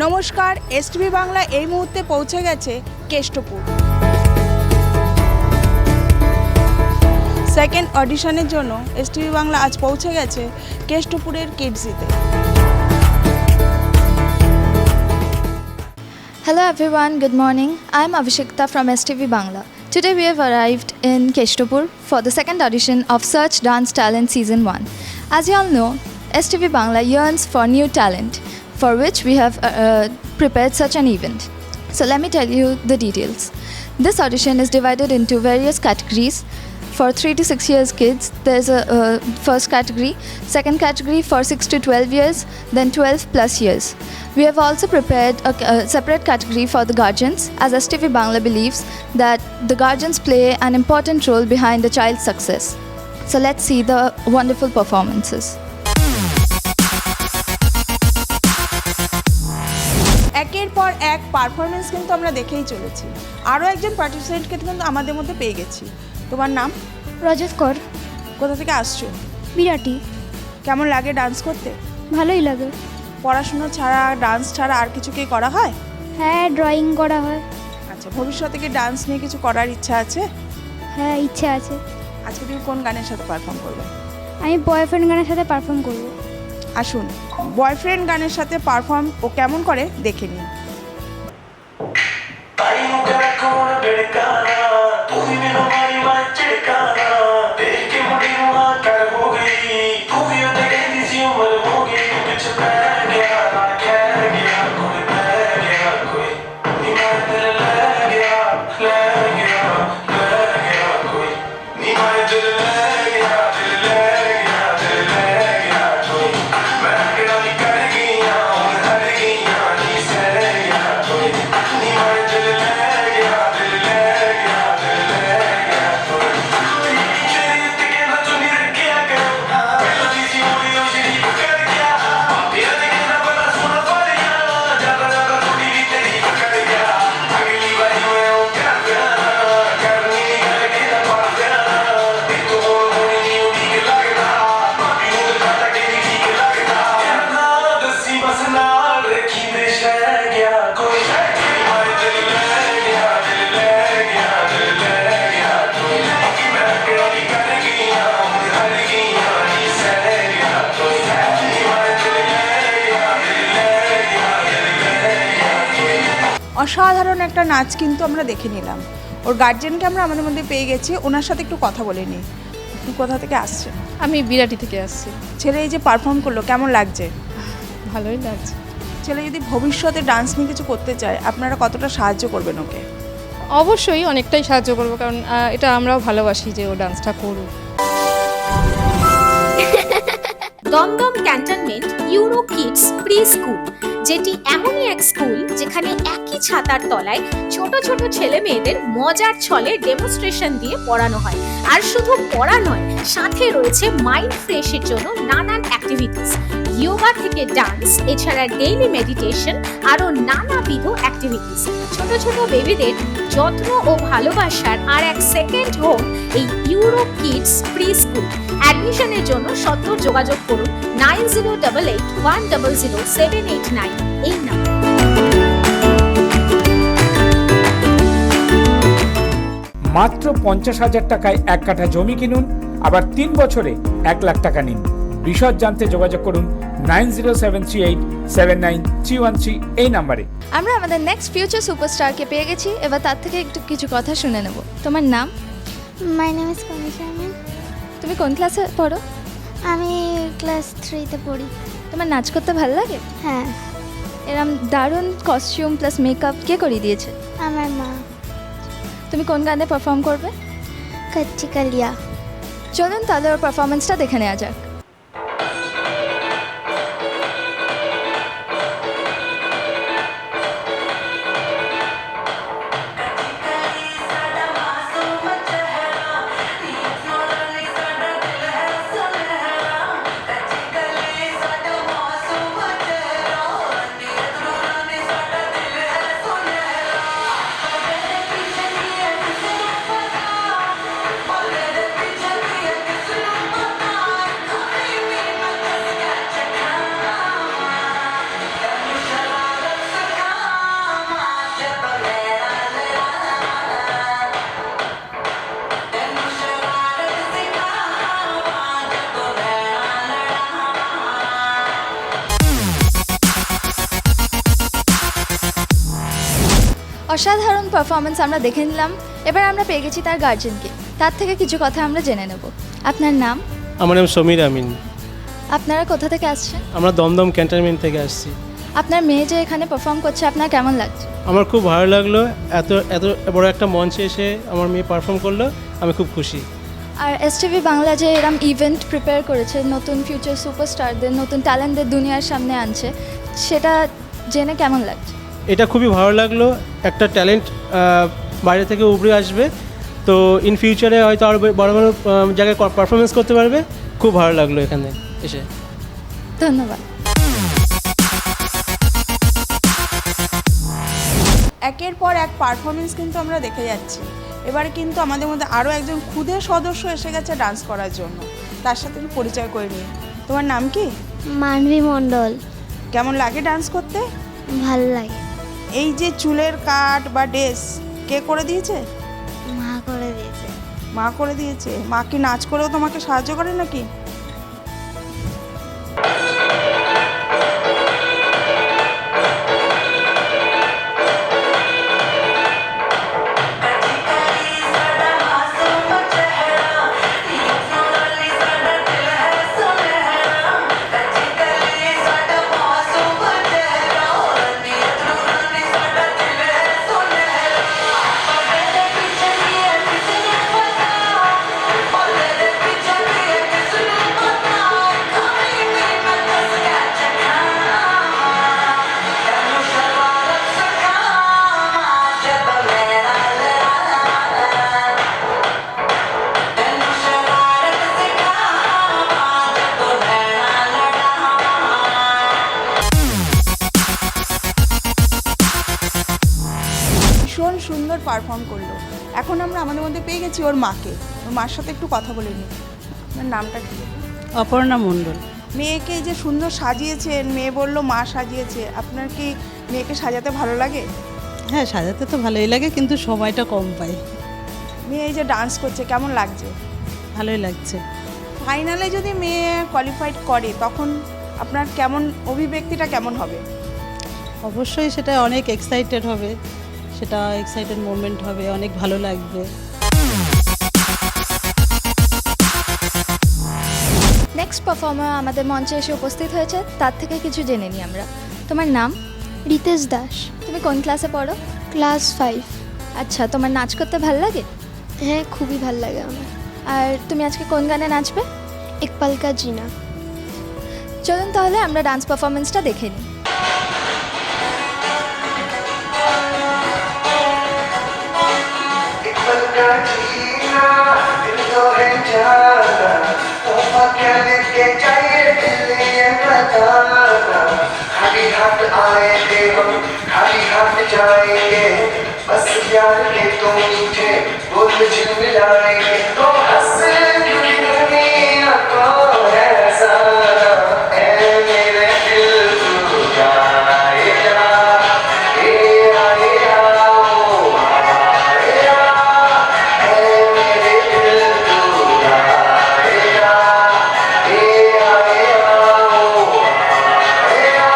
নমস্কার, এসটিভি বাংলা এই মুহূর্তে পৌঁছে গেছে কেষ্টপুর। সেকেন্ড অডিশনের জন্য এসটিভি বাংলা আজ পৌঁছে গেছে কেষ্টপুরের কিডজিতে। Hello everyone, good morning. I am Avishekta from STV Bangla. Today we have arrived in Keshtapur for the second audition of Search Dance Talent Season 1. As you all know, STV Bangla yearns for new talent, for which we have prepared such an event. So let me tell you the details. This audition is divided into various categories. For 3 to 6 years kids, there's a first category, second category for 6 to 12 years, then 12 plus years. We have also prepared a separate category for the guardians, as STV Bangla believes that the guardians play an important role behind the child's success. So let's see the wonderful performances. একের পর এক performance কিন্তু আমরা দেখেই চলেছি। আরও একজন পার্টিসিপেন্টকে কিন্তু আমাদের মধ্যে পেয়ে গেছি। তোমার নাম? রজত কর। কোথা থেকে আসছো? বিরাটি। কেমন লাগে ডান্স করতে? ভালোই লাগে। পড়াশোনা ছাড়া, ডান্স ছাড়া আর কিছু কি করা হয়? হ্যাঁ, ড্রয়িং করা হয়। আচ্ছা, ভবিষ্যতে কি ডান্স নিয়ে কিছু করার ইচ্ছা আছে? হ্যাঁ, ইচ্ছে আছে। আজকে তুমি কোন গানের সাথে পারফর্ম করবে? আমি বয়ফ্রেন্ড গানের সাথে পারফর্ম করব। আসুন, বয়ফ্রেন্ড গানের সাথে পারফর্ম ও কেমন করে দেখে নিই। অসাধারণ একটা নাচ কিন্তু আমরা দেখে নিলাম। ওর গার্জেনকে আমরা আমাদের মধ্যে পেয়ে গেছি, ওনার সাথে একটু কথা বলে নিই। আপনি কোথা থেকে আসছেন? আমি বিরাটি থেকে আসছি। ছেলে এই যে পারফর্ম করলো, কেমন লাগছে? ভালোই লাগছে। ছেলে যদি ভবিষ্যতে ডান্স নিয়ে কিছু করতে চায়, আপনারা কতটা সাহায্য করবেন ওকে? অবশ্যই অনেকটাই সাহায্য করবো, কারণ এটা আমরাও ভালোবাসি যে ও ডান্সটা করুক। Dumdum cantonment euro kids pre school, যেটি এমনই এক স্কুল যেখানে একই ছাতার তলায় ছোট ছোট ছেলে মেয়েদের মজার ছলে ডেমনস্ট্রেশন দিয়ে পড়ানো হয়। আর শুধু পড়া নয়, সাথে রয়েছে মাইন্ড ফ্রেশের জন্য নানান অ্যাক্টিভিটিস, যোগা থেকে ডান্স, এছাড়া ডেইলি মেডিটেশন, আরও নানাবিধ অ্যাক্টিভিটিস। ছোট ছোট বেবিদের যত্ন ও ভালোবাসার আর এক সেকেন্ড হোম এই ইউরো কিডস প্রি স্কুল। অ্যাডমিশনের জন্য সত্ত্বর যোগাযোগ করুন 9088100789 এই নাম্বার। মাত্র 50,000 টাকায় 1 কাঠা জমি কিনুন, আবার 3 বছরে 1 লাখ টাকা নিন। বিশদ জানতে যোগাযোগ করুন 9073879313 এই নাম্বারে। আমরা আমাদের নেক্সট ফিউচার সুপারস্টারকে পেয়ে গেছি, এবার তার থেকে একটু কিছু কথা শুনে নেব। তোমার নাম? মাই নেম ইজ কনিশা আমিন। তুমি কোন ক্লাসে পড়ো? আমি ক্লাস 3-তে পড়ি। তোমার নাচ করতে ভালো লাগে? হ্যাঁ। এরম দারুণ কস্টিউম প্লাস মেকআপ কে করিয়ে দিয়েছে? আমার মা। তুমি কোন গানে পারফর্ম করবে? কচ্চি কালিয়া। চলুন তাহলে ওর পারফরমেন্সটা দেখে নেওয়া যাক। অসাধারণ পারফরমেন্স আমরা দেখে নিলাম। এবার আমরা পেয়ে গেছি তার গার্জেনকে, তার থেকে কিছু কথা আমরা জেনে নেব। আপনার নাম? আমার নাম সমীর আমিন। আপনারা কোথা থেকে আসছেন? আমরা দমদম ক্যান্টনমেন্ট থেকে আসছি। আপনার মেয়ে যে এখানে পারফর্ম করছে, আপনার কেমন লাগছে? আমার খুব ভালো লাগলো, এত এত বড় একটা মঞ্চে এসে আমার মেয়ে পারফর্ম করলো, আমি খুব খুশি। আর এসটিভি বাংলা যে এরম ইভেন্ট প্রিপেয়ার করেছে, নতুন ফিউচার সুপারস্টারদের, নতুন ট্যালেন্টদের দুনিয়ার সামনে আনছে, সেটা জেনে কেমন লাগছে? এটা খুবই ভালো লাগলো, একটা ট্যালেন্ট বাইরে থেকে উভরে আসবে, তো ইন ফিউচারে হয়তো আরও বড় বড় জায়গায় পারফরমেন্স করতে পারবে। খুব ভালো লাগলো এখানে এসে। ধন্যবাদ। একের পর এক পারফরমেন্স কিন্তু আমরা দেখে যাচ্ছি। এবারে কিন্তু আমাদের মধ্যে আরও একজন ক্ষুদে সদস্য এসে গেছে ডান্স করার জন্য। তার সাথে একটু পরিচয় করে নিই। তোমার নাম কি? মানবী মণ্ডল। কেমন লাগে ডান্স করতে? ভাল লাগে। এই যে চুলের কাট বা ড্রেস কে করে দিয়েছে? মা করে দিয়েছে। মা করে দিয়েছে। মা কি নাচ করেও তোমাকে সাহায্য করে নাকি? ভীষণ সুন্দর পারফর্ম করলো। এখন আমরা আমাদের মধ্যে পেয়ে গেছি ওর মাকে। ওর মার সাথে একটু কথা বলে নিই। আপনার নামটা কি? অপর্ণা মণ্ডল। মেয়েকে যে সুন্দর সাজিয়েছেন, মেয়ে বললো মা সাজিয়েছে, আপনার কি মেয়েকে সাজাতে ভালো লাগে? হ্যাঁ, সাজাতে তো ভালোই লাগে, কিন্তু সময়টা কম পাই। মেয়ে এই যে ডান্স করছে, কেমন লাগছে? ভালোই লাগছে। ফাইনালে যদি মেয়ে কোয়ালিফাইড করে, তখন আপনার কেমন অভিব্যক্তিটা কেমন হবে? অবশ্যই সেটা অনেক এক্সাইটেড হবে, সেটা এক্সাইটেড মোমেন্ট হবে, অনেক ভালো লাগবে। নেক্সট পারফর্মার আমাদের মঞ্চে এসে উপস্থিত হয়েছে, তার থেকে কিছু জেনে নিই আমরা। তোমার নাম? রিতেশ দাস। তুমি কোন ক্লাসে পড়ো? ক্লাস 5। আচ্ছা, তোমার নাচ করতে ভাল লাগে? হ্যাঁ, খুবই ভাল লাগে আমার। আর তুমি আজকে কোন গানে নাচবে? ইকবাল কা জিনা। চলুন তাহলে আমরা ডান্স পারফরমেন্সটা দেখে নিই। खाली हाथ आए थे हम, खाली हाथ जाएंगे, बस प्यार के तुम मीठे बोल झिलमिलाएंगे, तो हंस क्योंकि दुनिया को ऐसा ऐ मेरे दिल तू गाए जा, ए आए आओ आए आ, ऐ मेरे दिल तू गाए जा, ए आए आओ आए आ।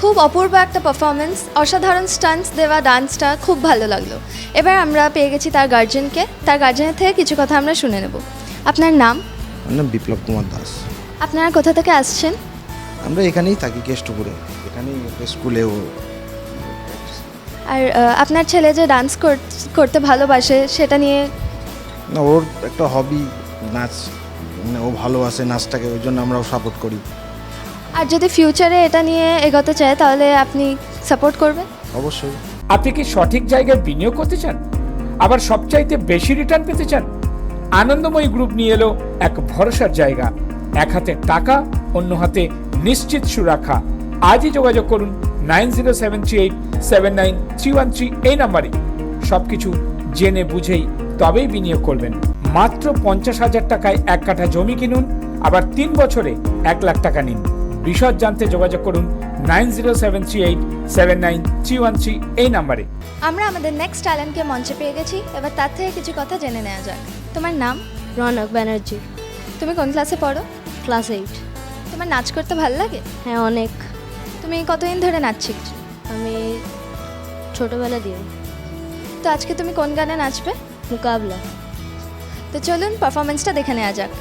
খুব অপূর্ব একটা পারফরমেন্স, অসাধারণ স্টান্টস দেওয়া, ডান্সটা খুব ভালো লাগলো। এবার আমরা পেয়ে গেছি তার গার্জেনকে, তার গার্জেনের থেকে কিছু কথা আমরা শুনে নেব। আপনার নাম? আমার নাম বিপ্লব কুমার দাস। আপনারা কোথা থেকে আসছেন? আমরা এখানেই থাকি, কেষ্টপুরে, এখানেই একটা স্কুলেও। আর আপনার ছেলে যে ডান্স করতে ভালোবাসে, সেটা নিয়ে? না, ওর একটা হবি নাচ, মানে ও ভালোবাসে নাচটাকে, ওই জন্য আমরাও সাপোর্ট করি। আর যদি ফিউচারে এটা নিয়ে এগোতে চায়, তাহলে আপনি সাপোর্ট করবেন? অবশ্যই। আপনি কি সঠিক জায়গায় বিনিয়োগ করতে চান, আবার সবচাইতে বেশি রিটার্ন পেতে চান? আনন্দময়ী গ্রুপ নিয়ে এলো এক ভরসার জায়গা। এক হাতে টাকা, অন্য হাতে নিশ্চিত সুরক্ষা। আজই যোগাযোগ করুন 9073879313 এই নাম্বারে। সব কিছু জেনে বুঝেই তবেই বিনিয়োগ করবেন। মাত্র 50,000 টাকায় 1 কাঠা জমি কিনুন, আবার 3 বছরে 1 লাখ টাকা নিন। বিশদ জানতে যোগাযোগ করুন 9073879313 এই নাম্বারে। আমরা আমাদের নেক্সট ট্যালেন্টকে মঞ্চে পেয়ে গেছি, এবার তার থেকে কিছু কথা জেনে নেওয়া যাক। তোমার নাম? রনক ব্যানার্জি, তুমি কোন ক্লাসে পড়ো? ক্লাস 8। তোমার নাচ করতে ভালো লাগে? হ্যাঁ অনেক, তুমি কতদিন ধরে নাচ শিখছো? আমি ছোটোবেলা দিয়ে। তো আজকে তুমি কোন গানে নাচবে? মোকাবলা। তো চলুন পারফরমেন্সটা দেখে নেওয়া যাক।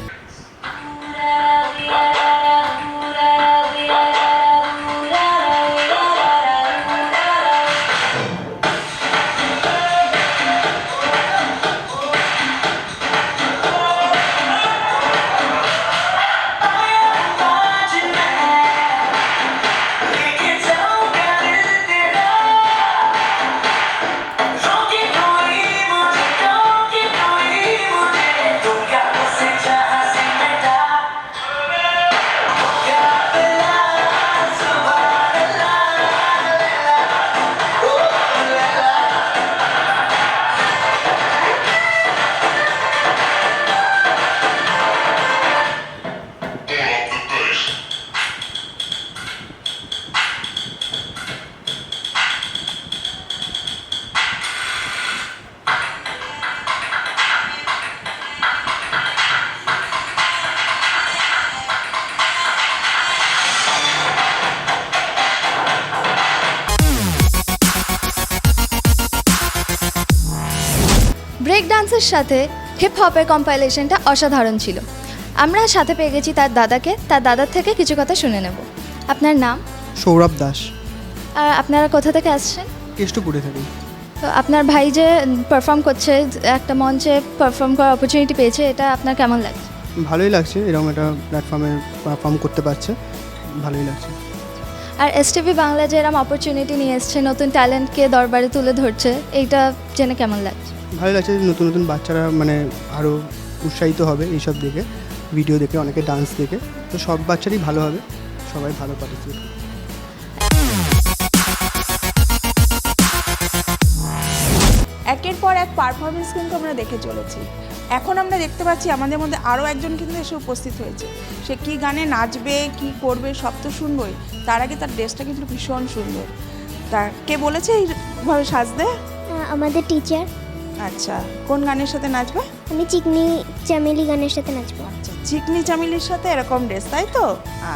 ব্রেক ডান্সের সাথে হিপ হপের কম্পাইলেশনটা অসাধারণ ছিল। আমরা সাথে পেয়ে গেছি তার দাদাকে, তার দাদার থেকে কিছু কথা শুনে নেব। আপনার নাম? সৌরভ দাস। আর আপনারা কোথা থেকে আসছেন? কেষ্টপুরে থাকি। তো আপনার ভাই যে পারফর্ম করছে, একটা মঞ্চে পারফর্ম করার অপরচুনিটি পেয়েছে, এটা আপনার কেমন লাগছে? ভালোই লাগছে, এরকম একটা প্ল্যাটফর্মে পারফর্ম করতে পারছে, ভালোই লাগছে। আর এসটিভি বাংলা যে এরকম অপরচুনিটি নিয়ে এসছে, নতুন ট্যালেন্টকে দরবারে তুলে ধরছে, এইটা জেনে কেমন লাগছে? ভালো লাগছে, নতুন নতুন বাচ্চারা মানে আরও উৎসাহিত হবে এইসব দেখে, ভিডিও দেখে, অনেকে ডান্স দেখে। তো সব বাচ্চারই ভালো হবে, সবাই ভালো পার্টিসিপেট। একের পর এক পারফরমেন্স কিন্তু আমরা দেখে চলেছি। এখন আমরা দেখতে পাচ্ছি আমাদের মধ্যে আরও একজন কিন্তু এসে উপস্থিত হয়েছে। সে কি গানে নাচবে, কি করবে, সব তো শুনবই। তার আগে তার ড্রেসটা কিন্তু ভীষণ সুন্দর। তা কে বলেছে এইভাবে সাজতে? আমাদের টিচার। আচ্ছা, কোন গানের সাথে নাচবে? আমি চিকনি চামেলি গানের সাথে নাচবো। আচ্ছা, চিকনি চামেলির সাথে এরকম ড্রেস, তাই তো?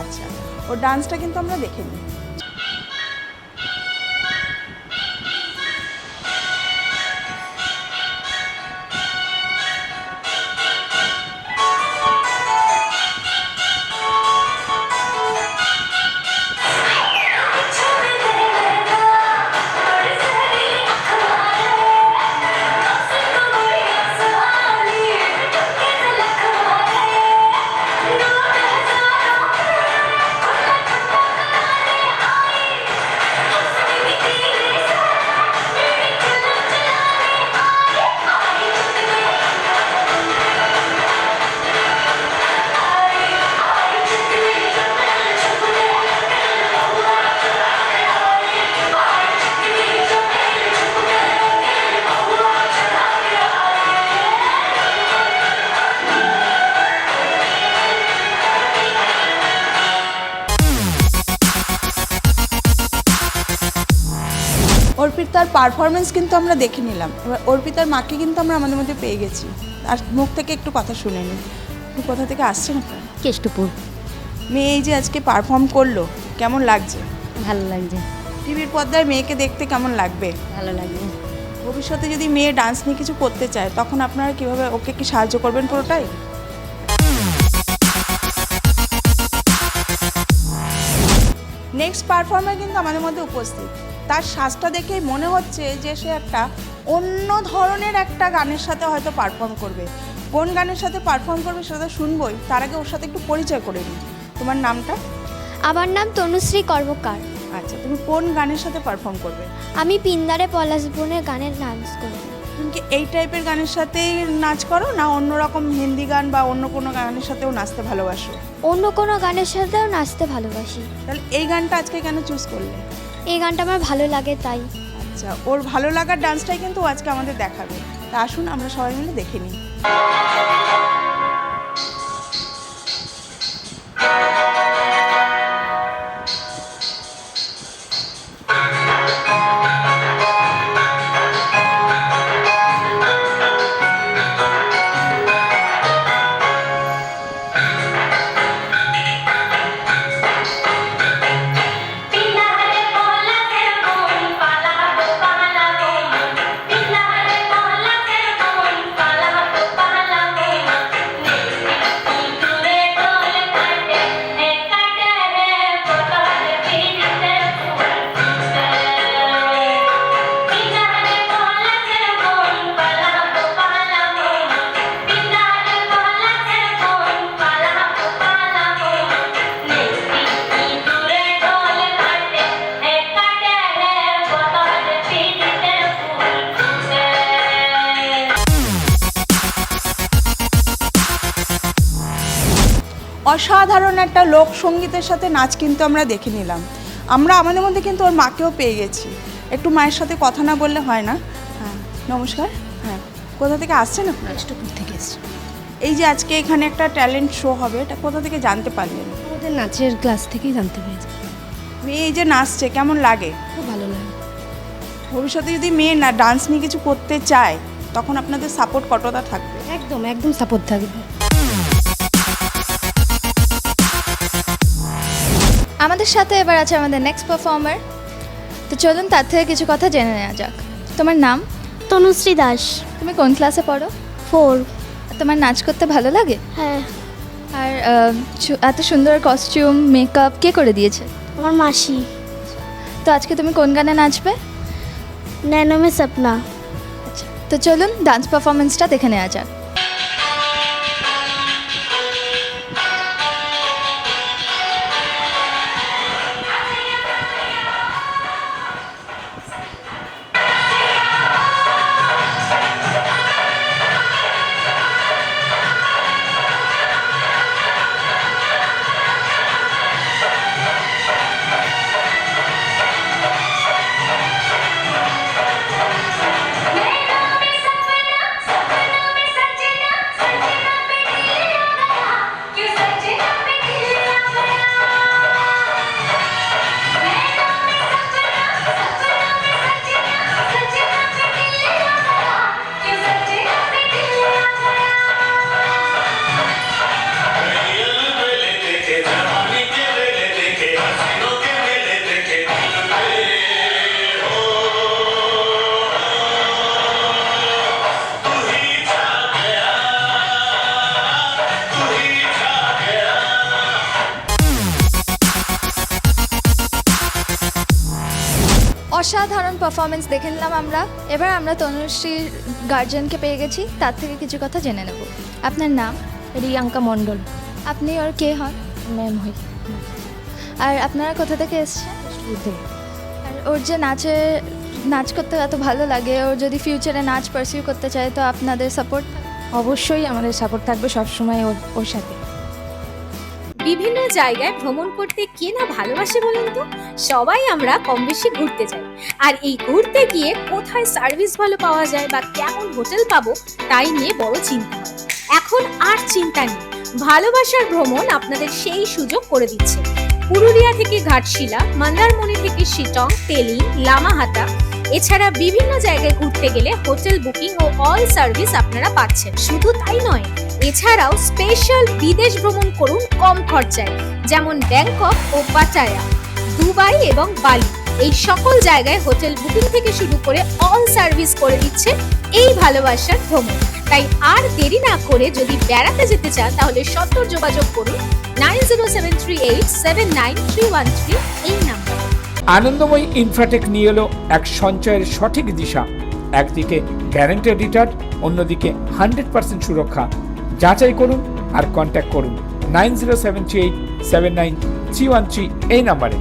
আচ্ছা, ওর ডান্সটা কিন্তু আমরা দেখে নিই। অর্পিতার পারফরমেন্স কিন্তু আমরা দেখে নিলাম। এবার অর্পিতার মাকে কিন্তু আমরা আমাদের মধ্যে পেয়ে গেছি। আর মুখ থেকে একটু কথা শুনে নিই। কোথা থেকে আসছেন আপনারা? কেষ্টপুর। মেয়ে এই যে আজকে পারফর্ম করলো, কেমন লাগছে? ভালো লাগছে। টিভির পর্দায় মেয়েকে দেখতে কেমন লাগবে? ভালো লাগছে। ভবিষ্যতে যদি মেয়ে ডান্স নিয়ে কিছু করতে চায়, তখন আপনারা কীভাবে ওকে কি সাহায্য করবেন পুরোটাই? নেক্সট পারফর্মার কিন্তু আমাদের মধ্যে উপস্থিত। তার সাজটা দেখেই মনে হচ্ছে যে সে একটা অন্য ধরনের একটা গানের সাথে হয়তো পারফর্ম করবে। কোন গানের সাথে পারফর্ম করবে সেটা শুনবই, তার আগে ওর সাথে একটু পরিচয় করে নিই। তোমার নামটা? আমার নাম তনুশ্রী কর্মকার। আচ্ছা, তুমি কোন গানের সাথে পারফর্ম করবে? আমি পিন্দারে পলাশ বোনের গানের ডান্স করব। তুমি কি এই টাইপের গানের সাথেই নাচ করো, না অন্যরকম হিন্দি গান বা অন্য কোনো গানের সাথেও নাচতে ভালোবাসো? অন্য কোনো গানের সাথেও নাচতে ভালোবাসি। তাহলে এই গানটা আজকে কেন চুজ করলে? এই গানটা আমার ভালো লাগে তাই। আচ্ছা, ওর ভালো লাগার ডান্সটাই কিন্তু ও আজকে আমাদের দেখাবে। তা আসুন আমরা সবাই মিলে দেখে নিই। অসাধারণ একটা লোকসঙ্গীতের সাথে নাচ কিন্তু আমরা দেখে নিলাম। আমরা আমাদের মধ্যে কিন্তু ওর মাকেও পেয়ে গেছি। একটু মায়ের সাথে কথা না বললে হয় না। হ্যাঁ, নমস্কার। হ্যাঁ, কোথা থেকে আসছেন আপনারা? কেষ্টপুর থেকে এসেছি। এই যে আজকে এখানে একটা ট্যালেন্ট শো হবে, এটা কোথা থেকে জানতে পারলেন? আমাদের নাচের ক্লাস থেকেই জানতে পেরেছি। মেয়ে এই যে নাচছে, কেমন লাগে? খুব ভালো লাগে। ভবিষ্যতে যদি মেয়ে না ডান্স নিয়ে কিছু করতে চায়, তখন আপনাদের সাপোর্ট কতটা থাকবে? একদম একদম সাপোর্ট থাকবে। আমাদের সাথে এবার আছে আমাদের নেক্সট পারফর্মার। তো চলুন তার থেকে কিছু কথা জেনে নেওয়া যাক। তোমার নাম? তনুশ্রী দাস। তুমি কোন ক্লাসে পড়ো? 4। তোমার নাচ করতে ভালো লাগে? হ্যাঁ। আর এত সুন্দর কস্টিউম মেকআপ কে করে দিয়েছে? আমার মাসি। তো আজকে তুমি কোন গানে নাচবে? नैनो में सपना। আচ্ছা, তো চলুন ডান্স পারফরমেন্সটা দেখে নেওয়া যাক। অসাধারণ পারফরমেন্স দেখে নিলাম আমরা। এবার আমরা তনুশ্রীর গার্জিয়ানকে পেয়ে গেছি, তার থেকে কিছু কথা জেনে নেব। আপনার নাম? রিয়াঙ্কা মণ্ডল। আপনি ওর কে হন? ম্যাম হই। আর আপনারা কোথা থেকে এসছেন? কেষ্টপুর থেকে। আর ওর যে নাচ করতে এত ভালো লাগে, ওর যদি ফিউচারে নাচ পারসিউ করতে চায় তো আপনাদের সাপোর্ট? অবশ্যই আমাদের সাপোর্ট থাকবে সবসময় ওর সাথে। বিভিন্ন জায়গায় ভ্রমণ করতে কে না ভালোবাসে বলুন তো? সবাই আমরা কম বেশি ঘুরতে যাই, আর এই ঘুরতে গিয়ে কোথায় সার্ভিস ভালো পাওয়া যায় বা কেমন হোটেল পাবো তাই নিয়ে বড় চিন্তা হয়। এখন আর চিন্তা নেই, ভালোবাসার ভ্রমণ আপনাদের সেই সুযোগ করে দিচ্ছে। পুরুলিয়া থেকে ঘাটশিলা, মন্দারমণি থেকে শিটং, তেলি, লামাহাটা, এছাড়া বিভিন্ন জায়গায় ঘুরতে গেলে হোটেল বুকিং ও অল সার্ভিস আপনারা পাচ্ছেন। শুধু তাই নয়, এছাড়াও স্পেশাল বিদেশ ভ্রমণ করুন কম খরচায়, যেমন ব্যাংকক ও পাটায়া, দুবাই এবং বালি। এই সকল জায়গায় হোটেল বুকিং থেকে শুরু করে অল সার্ভিস করে দিচ্ছে এই ভালোবাসার ভ্রমণ। তাই আর দেরি না করে যদি বেড়াতে যেতে চান তাহলে সত্তর যোগাযোগ করুন 9073879313 এই নাম্বার। আনন্দময়ী ইনফ্রাটেক নিয়ে এলো এক সঞ্চয়ের সঠিক দিশা। একদিকে গ্যারান্টেড রিটার্ন, অন্যদিকে 100% সুরক্ষা। যাচাই করুন আর কন্ট্যাক্ট করুন 9073879313 এই নাম্বারে।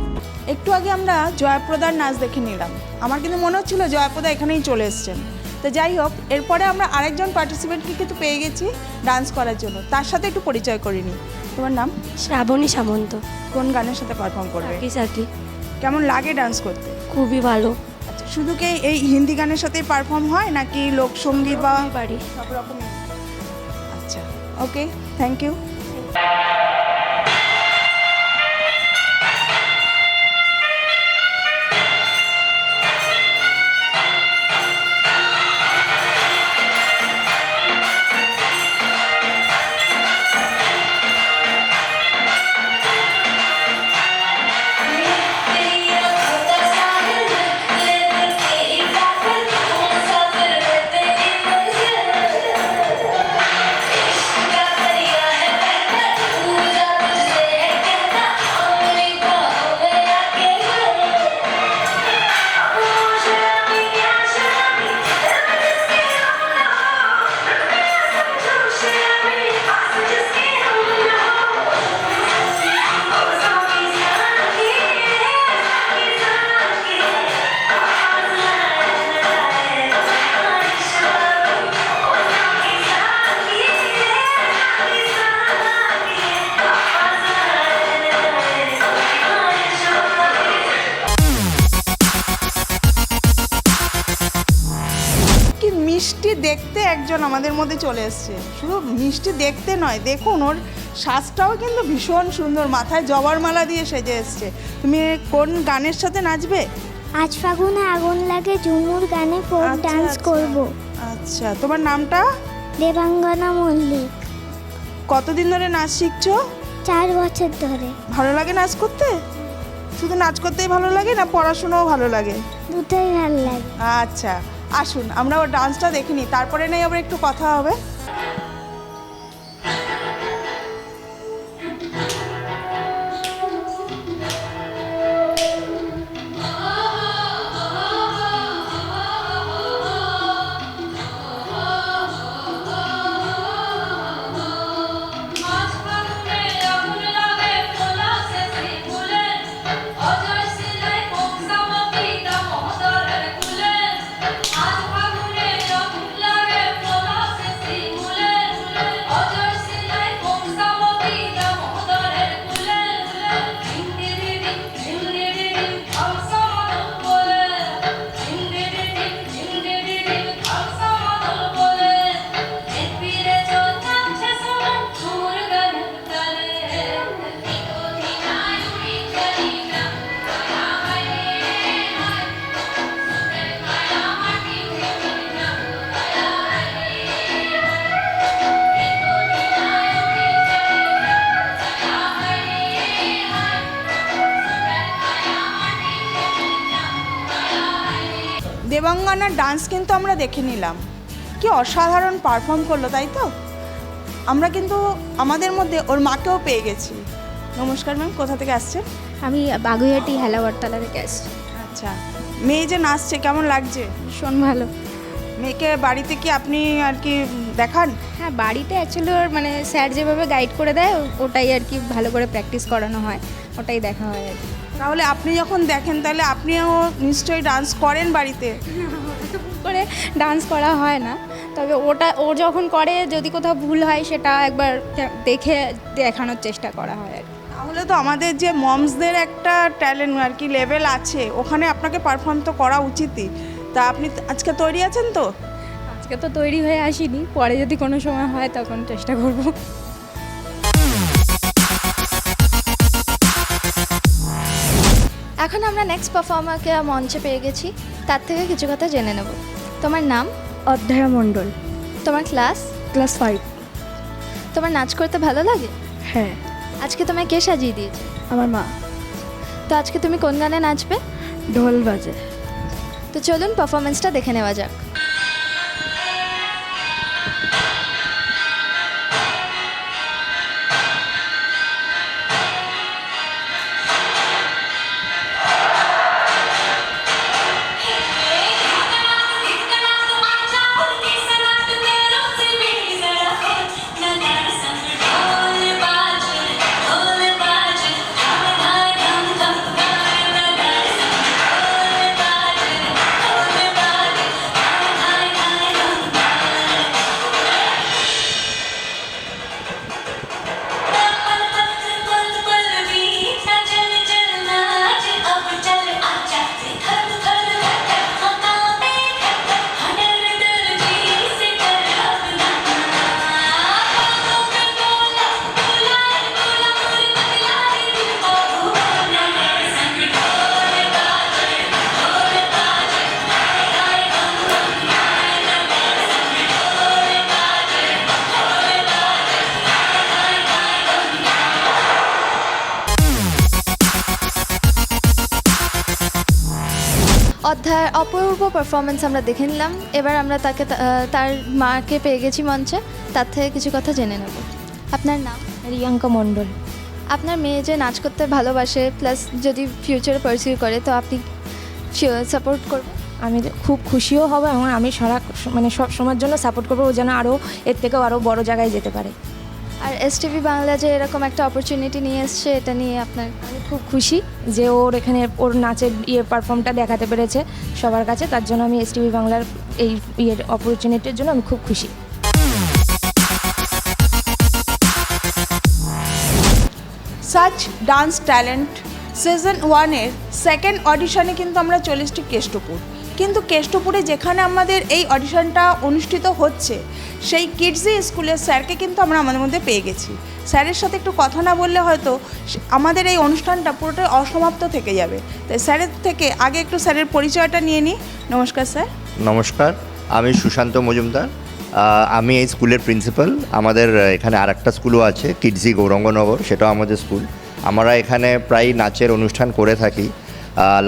একটু আগে আমরা জয়াপ্রদার নাচ দেখে নিলাম। আমার কিন্তু মনে হচ্ছিল জয়াপ্রদা এখানেই চলে এসছেন। তো যাই হোক, এরপরে আমরা আরেকজন পার্টিসিপেন্টকে কিন্তু পেয়ে গেছি ডান্স করার জন্য, তার সাথে একটু পরিচয় করে নিই। তোমার নাম? শ্রাবণী সামন্ত। কোন গানের সাথে পারফর্ম করবে? সাকি। কেমন লাগে ডান্স করতে? খুবই ভালো। আচ্ছা, শুধু কি এই হিন্দি গানের সাথেই পারফর্ম হয় নাকি লোকসঙ্গীত বা বাড়ি সব রকমই? আচ্ছা, ওকে, থ্যাংক ইউ। মিষ্টি দেখতে একজন আমাদের মধ্যে চলে এসছে। শুধু মিষ্টি দেখতে নয়, দেখুন ওর সাজটাও কিন্তু ভীষণ সুন্দর, মাথায় জবার মালা দিয়ে সেজে এসছে। তুমি কোন গানের সাথে নাচবে? আজ ফাগুনে আগুন লাগে ঝুমুর গানে ফোক ডান্স করব। আচ্ছা, তোমার নামটা? দেবাঙ্গনা মল্লিক। কতদিন ধরে নাচ শিখছো? 4 বছর ধরে। ভালো লাগে নাচ করতে? শুধু নাচ করতেই ভালো লাগে না পড়াশোনাও ভালো লাগে? দুটোই ভালো লাগে। আচ্ছা, আসুন আমরা ওর ডান্সটা দেখে নিই, তারপরে নেই আবার একটু কথা হবে। দেবাঙ্গনার ডান্স কিন্তু আমরা দেখে নিলাম, কি অসাধারণ পারফর্ম করলো, তাই তো? আমরা কিন্তু আমাদের মধ্যে ওর মাকেও পেয়ে গেছি। নমস্কার ম্যাম, কোথা থেকে আসছেন? আমি বাগুইহাটি হেলাবরতলা থেকে আসছি। আচ্ছা, মেয়ে যে নাচছে কেমন লাগছে? ভীষণ ভালো। মেয়েকে বাড়িতে কি আপনি আর কি দেখান? হ্যাঁ, বাড়িতে অ্যাকচুয়ালি ওর মানে স্যার যেভাবে গাইড করে দেয় ওটাই আর কি ভালো করে প্র্যাকটিস করানো হয়, ওটাই দেখা হয় আর কি। তাহলে আপনি যখন দেখেন তাহলে আপনিও নিশ্চয়ই ডান্স করেন বাড়িতে? করে ডান্স করা হয় না, তবে ও যখন করে যদি কোথাও ভুল হয় সেটা একবার দেখে দেখানোর চেষ্টা করা হয় আর কি। তাহলে তো আমাদের যে মমসদের একটা ট্যালেন্ট আর কি লেভেল আছে, ওখানে আপনাকে পারফর্ম তো করা উচিতই। তা আপনি আজকে তৈরি আছেন তো? আজকে তো তৈরি হয়ে আসিনি, পরে যদি কোনো সময় হয় তখন চেষ্টা করব। এখন আমরা নেক্সট পারফর্মারকে মঞ্চে পেয়ে গেছি, তার থেকে কিছু কথা জেনে নেব। তোমার নাম? অধ্যয়া মণ্ডল। তোমার ক্লাস? ক্লাস 5। তোমার নাচ করতে ভালো লাগে? হ্যাঁ। আজকে তোমায় কে সাজিয়ে দিয়েছে? আমার মা। তো আজকে তুমি কোন গানে নাচবে? ঢোল বাজে। তো চলুন পারফরমেন্সটা দেখে নেওয়া যাক। অধ্যায়ের অপূর্ব পারফরমেন্স আমরা দেখে নিলাম। এবার আমরা তাকে তার মাকে পেয়ে গেছি মঞ্চে, তার থেকে কিছু কথা জেনে নেব। আপনার নাম? রিয়াঙ্কা মণ্ডল। আপনার মেয়ে যে নাচ করতে ভালোবাসে, প্লাস যদি ফিউচারে পারসিউ করে, তো আপনি সাপোর্ট করবেন? আমি খুব খুশিও হব এবং আমি সব সময়ের জন্য সাপোর্ট করবো, ও যেন আরও এর থেকেও আরও বড় জায়গায় যেতে পারে। আর STV বাংলা যে এরকম একটা অপরচুনিটি নিয়ে এসছে, এটা নিয়ে আপনার? আমি খুব খুশি যে ওর এখানে ওর নাচের পারফর্মটা দেখাতে পেরেছে সবার কাছে, তার জন্য আমি STV বাংলার এই অপরচুনিটির জন্য আমি খুব খুশি। সাচ ডান্স ট্যালেন্ট সিজন 1-এর সেকেন্ড অডিশনে কিন্তু আমরা চলে এসেছি কেষ্টপুর। কিন্তু কেষ্টপুরে যেখানে আমাদের এই অডিশনটা অনুষ্ঠিত হচ্ছে, সেই কিডজি স্কুলের স্যারকে কিন্তু আমরা আমাদের মধ্যে পেয়ে গেছি। স্যারের সাথে একটু কথা না বললে হয়তো আমাদের এই অনুষ্ঠানটা পুরোটাই অসমাপ্ত থেকে যাবে। তাই স্যারের থেকে আগে একটু স্যারের পরিচয়টা নিয়ে নিই। নমস্কার স্যার। নমস্কার, আমি সুশান্ত মজুমদার। আমি এই স্কুলের প্রিন্সিপাল। আমাদের এখানে আর একটা স্কুলও আছে, কিডজি গৌরঙ্গনগর, সেটাও আমাদের স্কুল। আমরা এখানে প্রায় নাচের অনুষ্ঠান করে থাকি।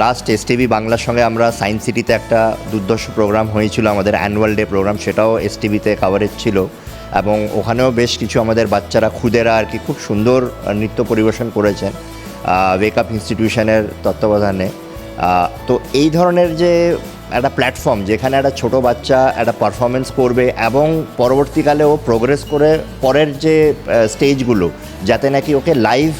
লাস্ট STV বাংলার সঙ্গে আমরা সায়েন্স সিটিতে একটা দুর্দর্শ প্রোগ্রাম হয়েছিল, আমাদের অ্যানুয়াল ডে প্রোগ্রাম, সেটাও STVতে কাভারেজ ছিল এবং ওখানেও বেশ কিছু আমাদের বাচ্চারা খুদেরা আর কি খুব সুন্দর নৃত্য পরিবেশন করেছেন ওয়েক আপ ইনস্টিটিউশনের তত্ত্বাবধানে। তো এই ধরনের যে একটা প্ল্যাটফর্ম যেখানে একটা ছোটো বাচ্চা একটা পারফরমেন্স করবে এবং পরবর্তীকালে ও প্রোগ্রেস করে পরের যে স্টেজগুলো যাতে নাকি ওকে লাইভ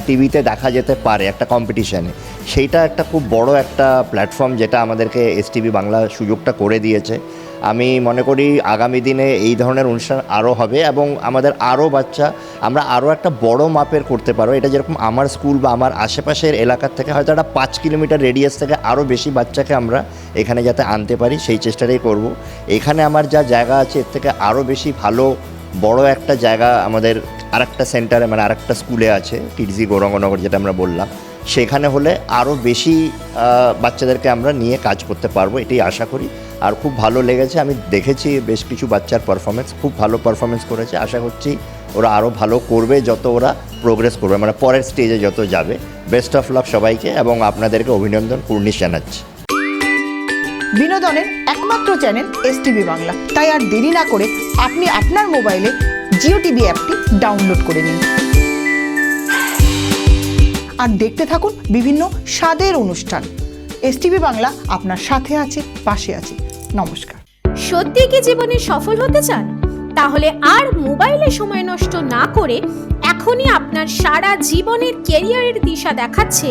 টিভিতে দেখা যেতে পারে একটা কম্পিটিশানে, সেইটা একটা খুব বড় একটা প্ল্যাটফর্ম যেটা আমাদেরকে STV বাংলা সুযোগটা করে দিয়েছে। আমি মনে করি আগামী দিনে এই ধরনের অনুষ্ঠান আরও হবে এবং আমাদের আরও বাচ্চা আমরা আরও একটা বড় মাপের করতে পারবো। এটা যেরকম আমার স্কুল বা আমার আশেপাশের এলাকার থেকে হয়তো একটা 5 কিলোমিটার রেডিয়াস থেকে আরও বেশি বাচ্চাকে আমরা এখানে যাতে আনতে পারি, সেই চেষ্টাটাই করব। এখানে আমার যা জায়গা আছে এর থেকে আরও বেশি ভালো বড় একটা জায়গা আমাদের আরেকটা সেন্টারে মানে আরেকটা স্কুলে আছে, কিডজি গৌরঙ্গনগর যেটা আমরা বললাম, সেখানে হলে আরও বেশি বাচ্চাদেরকে আমরা নিয়ে কাজ করতে পারবো, এটাই আশা করি। আর খুব ভালো লেগেছে, আমি দেখেছি বেশ কিছু বাচ্চার পারফরমেন্স, খুব ভালো পারফরমেন্স করেছে। আশা করছি ওরা আরও ভালো করবে যত ওরা প্রোগ্রেস করবে, মানে পরের স্টেজে যত যাবে। বেস্ট অফ লাক সবাইকে এবং আপনাদেরকে অভিনন্দন কুর্নিশ জানাচ্ছি। বিনোদনের একমাত্র চ্যানেল STV বাংলা, তাই আর দেরি না করে আপনি আপনার মোবাইলে জিও টিভি অ্যাপটি ডাউনলোড করে নিন আর দেখতে থাকুন বিভিন্ন স্বাদের অনুষ্ঠান। STV বাংলা আপনার সাথে আছে, পাশে আছে। নমস্কার। সত্যি কি জীবনে সফল হতে চান? তাহলে আর মোবাইলে সময় নষ্ট না করে এখনই আপনার সারা জীবনের ক্যারিয়ারের দিশা দেখাচ্ছে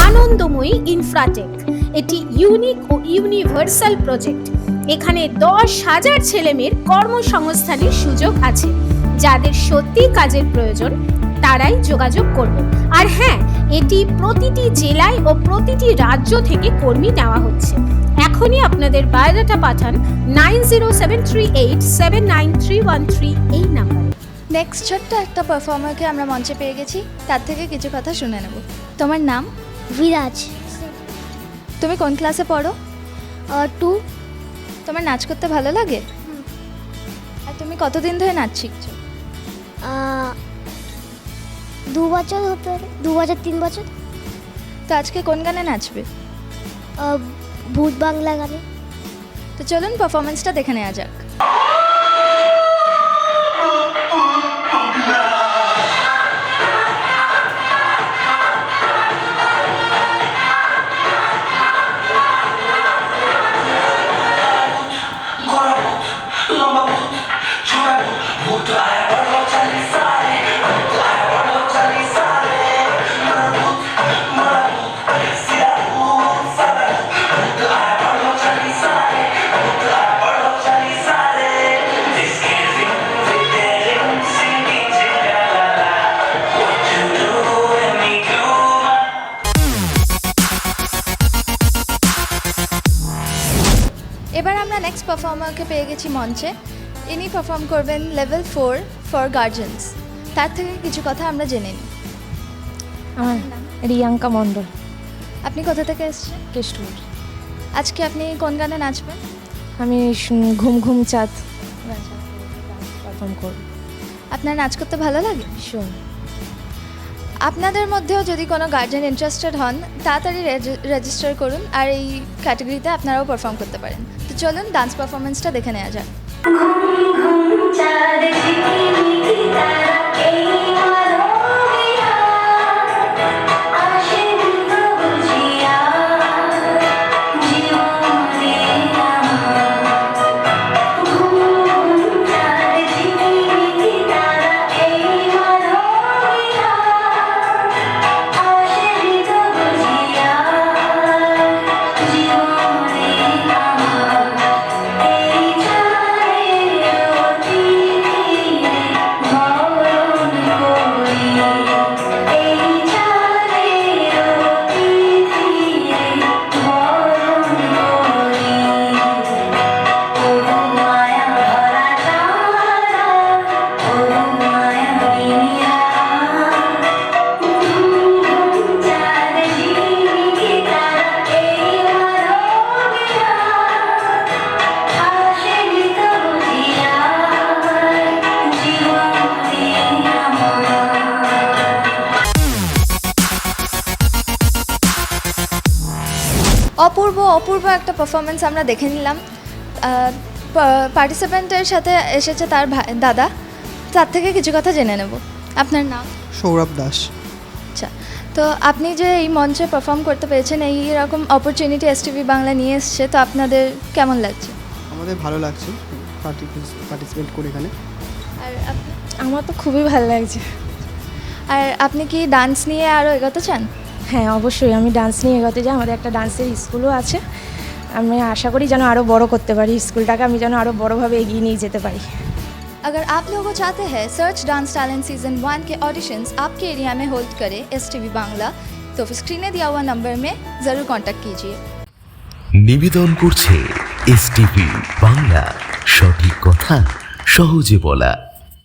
আনন্দময়ী ইনফ্রাটেক। এটি ইউনিক ও ইউনিভার্সাল প্রজেক্ট। এখানে 10,000 ছেলেমেয়ের কর্মসংস্থানের সুযোগ আছে। যাদের সত্যি কাজের প্রয়োজন তারাই যোগাযোগ করবেন। আর হ্যাঁ, এটি প্রতিটি জেলায় ও প্রতিটি রাজ্য থেকে কর্মী নেওয়া হচ্ছে। এখনই আপনাদের বায়োডাটা পাঠান 9073879313 এই নাম্বারে। নেক্সট ছোট্ট একটা পারফর্মারকে আমরা মঞ্চে পেয়ে গেছি, তার থেকে কিছু কথা শুনে নেব। তোমার নাম? বিরাজ। তুমি কোন ক্লাসে পড়ো? 2। তোমার নাচ করতে ভালো লাগে? আর তুমি কতদিন ধরে নাচ শিখছো? 2 বছর হতে পারে, 2 বছর 3 বছর। তো আজকে কোন গানে নাচবে? ভূত বাংলা গানে। তো চলুন পারফরমেন্সটা দেখে নেওয়া যাক। এবার আমরা নেক্সট পারফর্মারকে পেয়ে গেছি মঞ্চে। ইনি পারফর্ম করবেন লেভেল 4 ফর গার্জেন্স। তার থেকে কিছু কথা আমরা জেনে নিই। আমার রিয়াঙ্কা মণ্ডল। আপনি কোথা থেকে এসেছেন? কেষ্টপুর। আজকে আপনি কোন গানে নাচবেন? আমি ঘুম ঘুম চাঁদ পারফর্ম করব। আপনার নাচ করতে ভালো লাগে? ভীষণ। আপনাদের মধ্যেও যদি কোনো গার্জেন ইন্টারেস্টেড হন তাড়াতাড়ি রেজিস্টার করুন আর এই ক্যাটাগরিতে আপনারাও পারফর্ম করতে পারেন। তো চলুন ডান্স পারফরমেন্সটা দেখে নেওয়া যাক। অপূর্ব একটা পারফরমেন্স আমরা দেখে নিলাম। পার্টিসিপেন্টের সাথে এসেছে তার দাদা, তার থেকে কিছু কথা জেনে নেব। আপনার নাম? সৌরভ দাস। আচ্ছা, তো আপনি যে এই মঞ্চে পারফর্ম করতে পেরেছেন, এই রকম অপরচুনিটি এসটিভি বাংলা নিয়ে এসছে, তো আপনাদের কেমন লাগছে? আমাদের ভালো লাগছে পার্টিসিপেট করে এখানে। আর আমার তো খুবই ভালো লাগছে। আর আপনি কি ডান্স নিয়ে আরও এগোতে চান? হ্যাঁ, অবশ্যই আমি ডান্স নিয়ে এগোতে চাই। আমাদের একটা ডান্সের স্কুলও আছে। আমি আশা করি যেন আরও বড় করতে পারি স্কুলটাকে, আমি যেন আরও বড়োভাবে এগিয়ে নিয়ে যেতে পারি। अगर आप लोग चाहते हैं सर्च डांस टैलेंट सीजन 1 के ऑडिशंस आपके एरिया में होल्ड करे एसटीवी बांग्ला, तो फिर स्क्रीने दिया हुआ नंबर में ज़रूर कांटेक्ट कीजिए। निवेदन করছে এসটিভি বাংলা, সঠিক কথা সহজে বলা।